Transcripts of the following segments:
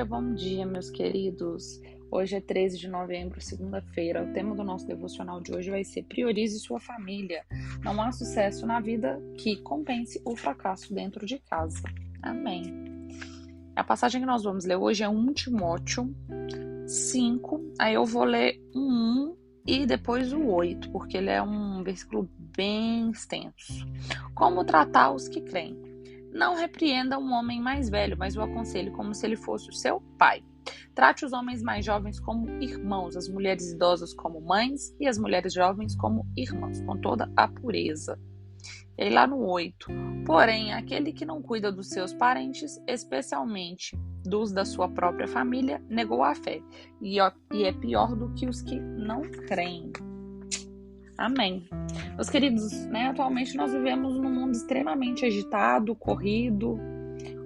Bom dia, meus queridos. Hoje é 13 de novembro, segunda-feira. O tema do nosso devocional de hoje vai ser: priorize sua família. Não há sucesso na vida que compense o fracasso dentro de casa. Amém. A passagem que nós vamos ler hoje é 1 Timóteo 5. Aí eu vou ler o 1 e depois o 8, porque ele é um versículo bem extenso. Como tratar os que creem? Não repreenda um homem mais velho, mas o aconselhe como se ele fosse o seu pai. Trate os homens mais jovens como irmãos, as mulheres idosas como mães e as mulheres jovens como irmãs, com toda a pureza. E aí lá no 8. Porém, aquele que não cuida dos seus parentes, especialmente dos da sua própria família, negou a fé e é pior do que os que não creem. Amém. Meus queridos, atualmente nós vivemos num mundo extremamente agitado, corrido,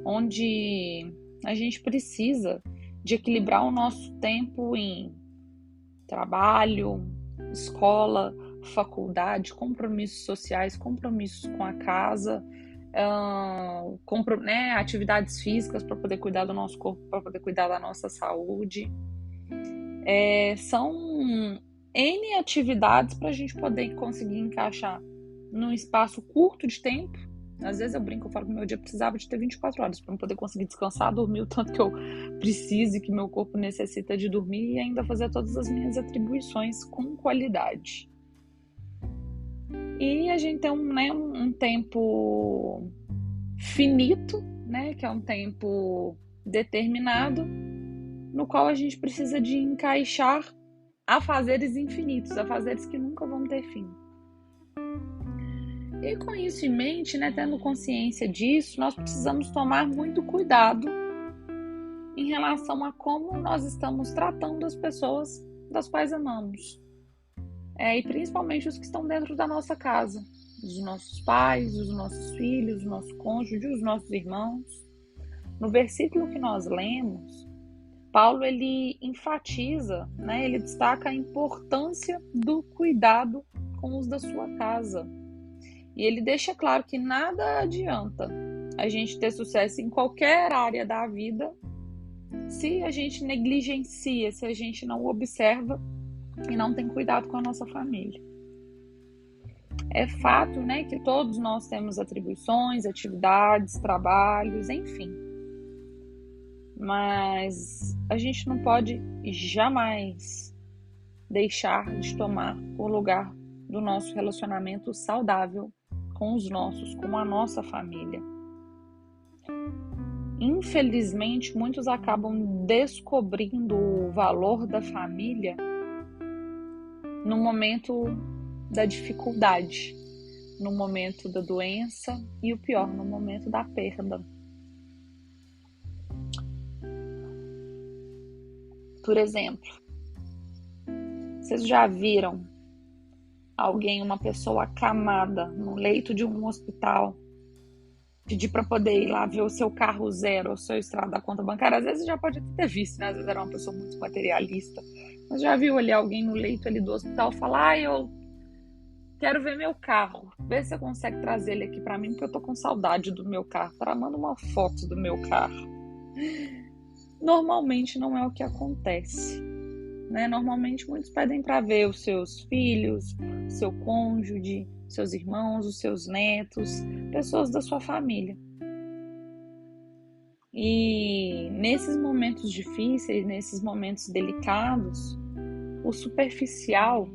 onde a gente precisa de equilibrar o nosso tempo em trabalho, escola, faculdade, compromissos sociais, compromissos com a casa, atividades físicas para poder cuidar do nosso corpo, para poder cuidar da nossa saúde. São N atividades para a gente poder conseguir encaixar num espaço curto de tempo. Às vezes eu brinco, eu falo que meu dia precisava de ter 24 horas para eu poder conseguir descansar, dormir o tanto que eu preciso e que meu corpo necessita de dormir e ainda fazer todas as minhas atribuições com qualidade. E a gente tem um tempo finito, que é um tempo determinado, no qual a gente precisa de encaixar afazeres infinitos, afazeres que nunca vão ter fim. E com isso em mente, tendo consciência disso, nós precisamos tomar muito cuidado em relação a como nós estamos tratando as pessoas das quais amamos. E principalmente os que estão dentro da nossa casa, os nossos pais, os nossos filhos, o nosso cônjuge, os nossos irmãos. No versículo que nós lemos, Paulo ele enfatiza, ele destaca a importância do cuidado com os da sua casa. E ele deixa claro que nada adianta a gente ter sucesso em qualquer área da vida se a gente negligencia, se a gente não observa e não tem cuidado com a nossa família. É fato, que todos nós temos atribuições, atividades, trabalhos, enfim. Mas a gente não pode jamais deixar de tomar o lugar do nosso relacionamento saudável com os nossos, com a nossa família. Infelizmente, muitos acabam descobrindo o valor da família no momento da dificuldade, no momento da doença e o pior, no momento da perda. Por exemplo, vocês já viram uma pessoa acamada no leito de um hospital, pedir para poder ir lá ver o seu carro zero, o seu extrato da conta bancária? Às vezes já pode ter visto, às vezes era uma pessoa muito materialista, mas já viu ali alguém no leito ali do hospital falar: eu quero ver meu carro, vê se você consegue trazer ele aqui para mim, porque eu tô com saudade do meu carro, manda uma foto do meu carro. Normalmente não é o que acontece, Normalmente muitos pedem para ver os seus filhos, seu cônjuge, seus irmãos, os seus netos, pessoas da sua família. E nesses momentos difíceis, nesses momentos delicados, o superficial,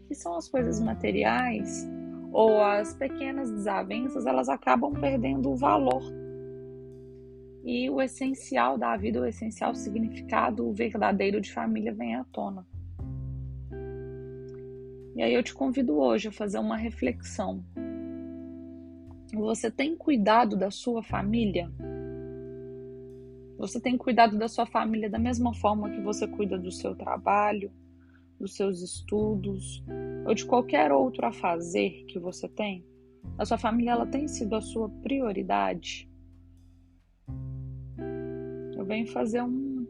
que são as coisas materiais ou as pequenas desavenças, elas acabam perdendo o valor. E o essencial da vida, o essencial significado, o verdadeiro de família vem à tona. E aí eu te convido hoje a fazer uma reflexão. Você tem cuidado da sua família? Você tem cuidado da sua família da mesma forma que você cuida do seu trabalho, dos seus estudos, ou de qualquer outro afazer que você tem? A sua família, ela tem sido a sua prioridade? Eu venho fazer um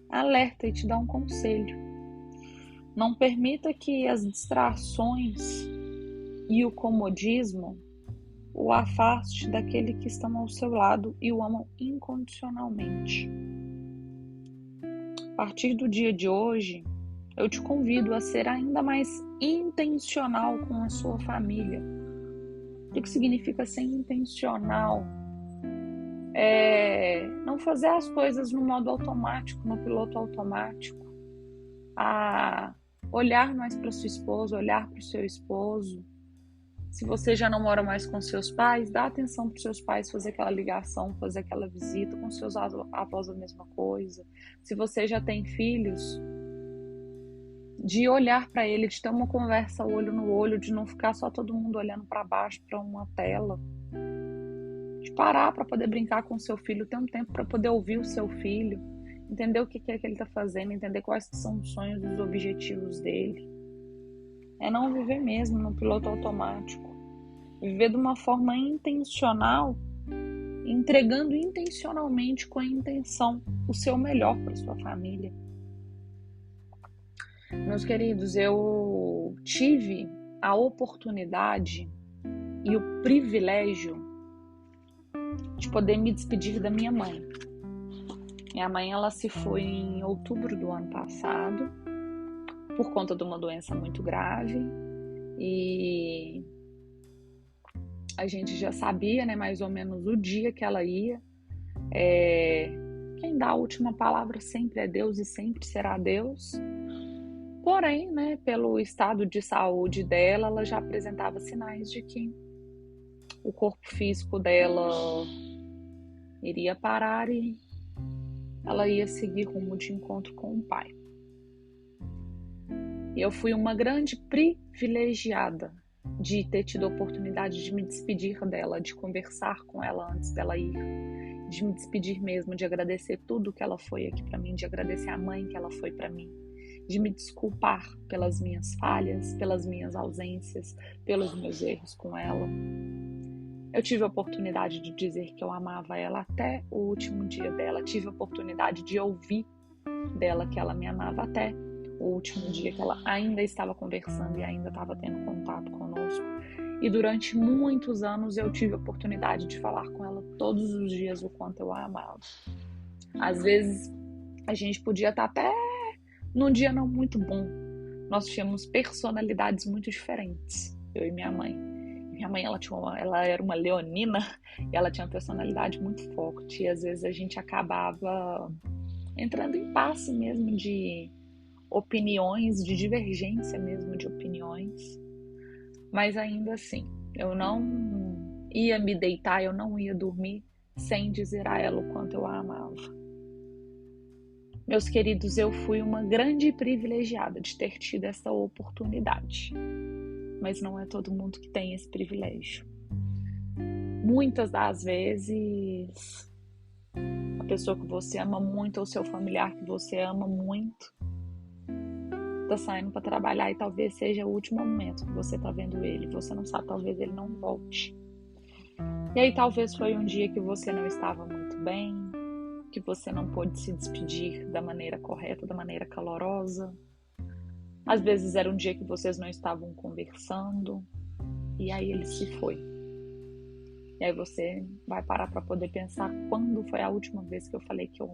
alerta e te dar um conselho. Não permita que as distrações e o comodismo o afaste daquele que estão ao seu lado e o amam incondicionalmente. partir do dia de hoje, eu te convido a ser ainda mais intencional com a sua família. O que significa ser intencional? Não fazer as coisas no modo automático, no piloto automático. Olhar mais para sua esposa, olhar para o seu esposo. Se você já não mora mais com seus pais, dá atenção para os seus pais, fazer aquela ligação, fazer aquela visita. Com seus avós a mesma coisa. Se você já tem filhos, de olhar para ele, de ter uma conversa olho no olho, de não ficar só todo mundo olhando para baixo, para uma tela. De parar para poder brincar com o seu filho, ter um tempo para poder ouvir o seu filho, entender o que é que ele está fazendo, entender quais são os sonhos, os objetivos dele. É não viver mesmo no piloto automático. Viver de uma forma intencional, entregando intencionalmente com a intenção o seu melhor para sua família. Meus queridos, eu tive a oportunidade e o privilégio de poder me despedir da minha mãe. Minha mãe, ela se foi em outubro do ano passado, por conta de uma doença muito grave, e a gente já sabia, né, mais ou menos o dia que ela ia. Quem dá a última palavra sempre é Deus e sempre será Deus. Porém, né, pelo estado de saúde dela, ela já apresentava sinais de que o corpo físico dela iria parar e ela ia seguir rumo de encontro com o Pai. E eu fui uma grande privilegiada de ter tido a oportunidade de me despedir dela, de conversar com ela antes dela ir, de me despedir mesmo, de agradecer tudo que ela foi aqui para mim, de agradecer a mãe que ela foi para mim, de me desculpar pelas minhas falhas, pelas minhas ausências, pelos meus erros com ela. Eu tive a oportunidade de dizer que eu amava ela até o último dia dela. Tive a oportunidade de ouvir dela que ela me amava até o último dia que ela ainda estava conversando e ainda estava tendo contato conosco. E durante muitos anos eu tive a oportunidade de falar com ela todos os dias o quanto eu a amava. Às vezes a gente podia estar até num dia não muito bom. Nós tínhamos personalidades muito diferentes, eu e minha mãe. Minha mãe, ela era uma leonina e ela tinha uma personalidade muito forte. E às vezes a gente acabava entrando em impasse mesmo de opiniões, de divergência mesmo de opiniões. Mas ainda assim, eu não ia me deitar, eu não ia dormir sem dizer a ela o quanto eu a amava. Meus queridos, eu fui uma grande privilegiada de ter tido essa oportunidade. Mas não é todo mundo que tem esse privilégio. Muitas das vezes, a pessoa que você ama muito ou seu familiar que você ama muito tá saindo para trabalhar e talvez seja o último momento que você tá vendo ele. Você não sabe, talvez ele não volte. E aí talvez foi um dia que você não estava muito bem, que você não pôde se despedir da maneira correta, da maneira calorosa. Às vezes era um dia que vocês não estavam conversando e aí ele se foi. E aí você vai parar para poder pensar quando foi a última vez que eu falei que eu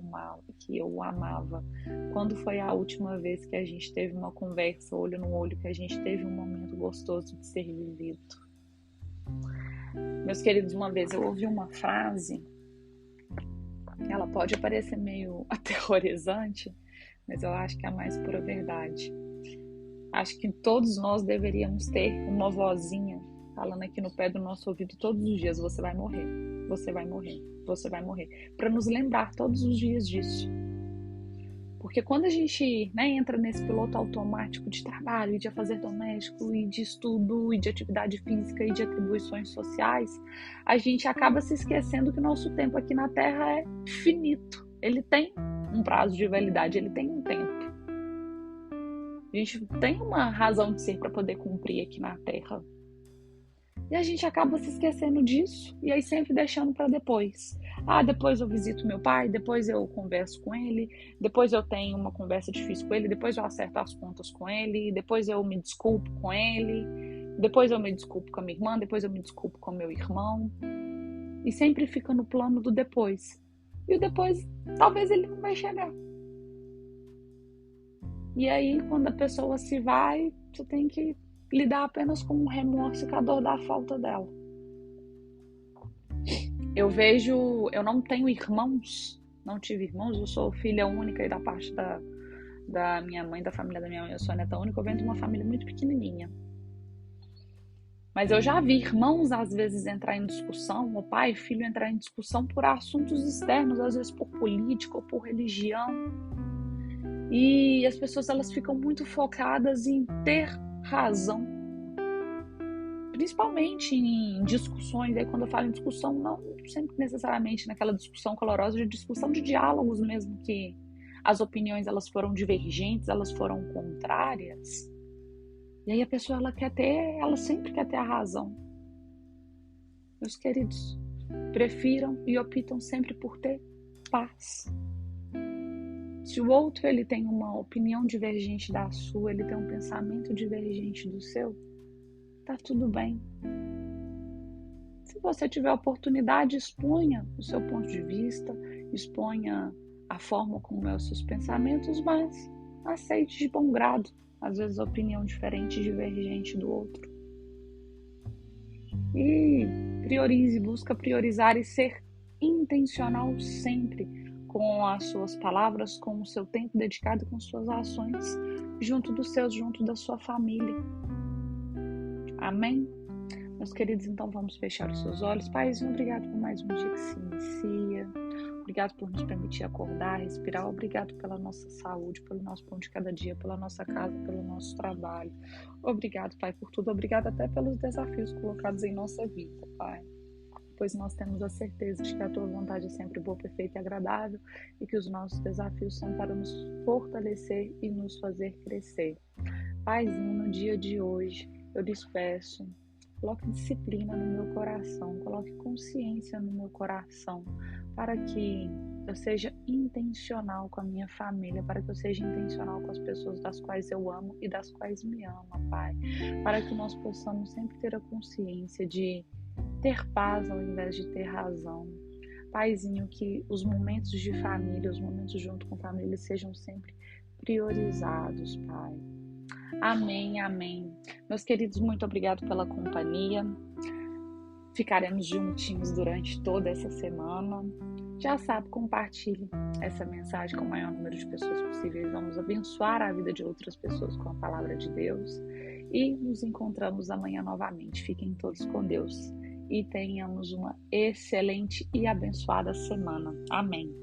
o amava. Quando foi a última vez que a gente teve uma conversa olho no olho, que a gente teve um momento gostoso de ser vivido. Meus queridos, uma vez eu ouvi uma frase, ela pode parecer meio aterrorizante, mas eu acho que é a mais pura verdade. Acho que todos nós deveríamos ter uma vozinha falando aqui no pé do nosso ouvido todos os dias: você vai morrer, você vai morrer, você vai morrer. Para nos lembrar todos os dias disso. Porque quando a gente, né, entra nesse piloto automático de trabalho, e de fazer doméstico, e de estudo, e de atividade física, e de atribuições sociais, a gente acaba se esquecendo que o nosso tempo aqui na Terra é finito. Ele tem um prazo de validade, ele tem um tempo. A gente tem uma razão de ser para poder cumprir aqui na Terra. E a gente acaba se esquecendo disso e aí sempre deixando para depois. Depois eu visito meu pai, depois eu converso com ele, depois eu tenho uma conversa difícil com ele, depois eu acerto as contas com ele, depois eu me desculpo com ele, depois eu me desculpo com a minha irmã, depois eu me desculpo com meu irmão. E sempre fica no plano do depois. E o depois, talvez ele não vai chegar. E aí, quando a pessoa se vai, você tem que lidar apenas com o remorso e com a dor da falta dela. Eu não tenho irmãos, não tive irmãos, eu sou filha única e da parte da minha mãe, da família da minha mãe, eu sou a neta única, eu venho de uma família muito pequenininha. Mas eu já vi irmãos, às vezes, entrar em discussão, o pai e filho entrar em discussão por assuntos externos, às vezes por política ou por religião. E as pessoas, elas ficam muito focadas em ter razão, principalmente em discussões. Aí quando eu falo em discussão, não sempre necessariamente naquela discussão calorosa, de discussão de diálogos mesmo, que as opiniões elas foram divergentes, elas foram contrárias. E aí a pessoa ela sempre quer ter a razão. Meus queridos, prefiram e optam sempre por ter paz. Se o outro ele tem uma opinião divergente da sua, ele tem um pensamento divergente do seu, tá tudo bem. Se você tiver oportunidade, exponha o seu ponto de vista, exponha a forma como é os seus pensamentos, mas aceite de bom grado, às vezes, a opinião diferente e divergente do outro. E priorize, busca priorizar e ser intencional sempre com as suas palavras, com o seu tempo dedicado, com suas ações, junto dos seus, junto da sua família. Amém? Meus queridos, então vamos fechar os seus olhos. Paizinho, obrigado por mais um dia que se inicia. Obrigado por nos permitir acordar, respirar. Obrigado pela nossa saúde, pelo nosso pão de cada dia, pela nossa casa, pelo nosso trabalho. Obrigado, Pai, por tudo. Obrigado até pelos desafios colocados em nossa vida, Pai. Pois nós temos a certeza de que a Tua vontade é sempre boa, perfeita e agradável e que os nossos desafios são para nos fortalecer e nos fazer crescer. Paizinho, no dia de hoje, eu lhes peço, coloque disciplina no meu coração, coloque consciência no meu coração, para que eu seja intencional com a minha família, para que eu seja intencional com as pessoas das quais eu amo e das quais me amam, Pai. Para que nós possamos sempre ter a consciência de ter paz ao invés de ter razão. Paizinho, que os momentos de família, os momentos junto com a família sejam sempre priorizados, Pai. Amém, amém. Meus queridos, muito obrigado pela companhia. Ficaremos juntinhos durante toda essa semana. Já sabe, compartilhe essa mensagem com o maior número de pessoas possíveis. Vamos abençoar a vida de outras pessoas com a palavra de Deus. E nos encontramos amanhã novamente. Fiquem todos com Deus e tenhamos uma excelente e abençoada semana. Amém.